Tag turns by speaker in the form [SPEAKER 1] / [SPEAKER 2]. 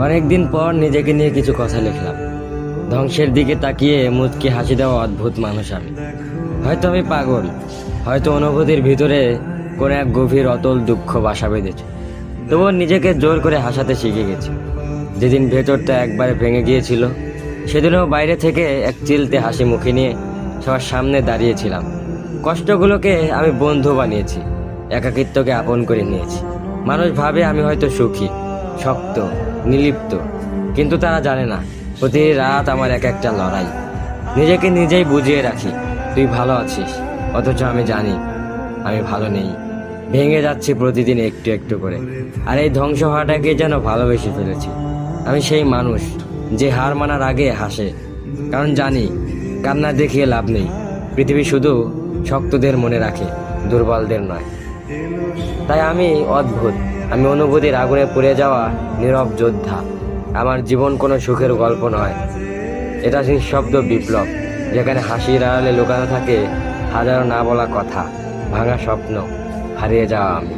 [SPEAKER 1] অনেকদিন পর নিজেকে নিয়ে কিছু কথা লিখলাম। ধ্বংসের দিকে তাকিয়ে মুচকি হাসি দেওয়া অদ্ভুত মানুষ আমি। হয়তো আমি পাগল, হয়তো অনুভূতির ভিতরে কোনো এক গভীর অতল দুঃখ বাসা বেঁধেছে। তবুও নিজেকে জোর করে হাসাতে শিখে গেছি। যেদিন ভেতরটা একবারে ভেঙে গিয়েছিল, সেদিনও বাইরে থেকে এক চিলতে হাসি মুখে নিয়ে সবার সামনে দাঁড়িয়েছিলাম। কষ্টগুলোকে আমি বন্ধু বানিয়েছি, একাকিত্বকে আপন করে নিয়েছি। মানুষ ভাবে আমি হয়তো সুখী, শক্ত, নির্লিপ্ত, কিন্তু তারা জানে না প্রতি রাত আমার এক একটা লড়াই। নিজেকে নিজেই বুঝিয়ে রাখি তুই ভালো আছিস, অথচ আমি জানি আমি ভালো নেই। ভেঙে যাচ্ছি প্রতিদিন একটু একটু করে, আর এই ধ্বংস হওয়াটাকে যেন ভালোবেসে ফেলেছি। আমি সেই মানুষ যে হার মানার আগে হাসে, কারণ জানি কান্না দেখিয়ে লাভ নেই। পৃথিবী শুধু শক্তদের মনে রাখে, দুর্বলদের নয়। তাই আমি অদ্ভুত, আমি অনুভূতির আগুনে পুড়ে যাওয়া নীরব যোদ্ধা। আমার জীবন কোনো সুখের গল্প নয়, এটা নিঃশব্দ বিপ্লব, যেখানে হাসির আড়ালে লুকানো থাকে হাজারো না বলা কথা, ভাঙা স্বপ্ন, হারিয়ে যাওয়া আমি।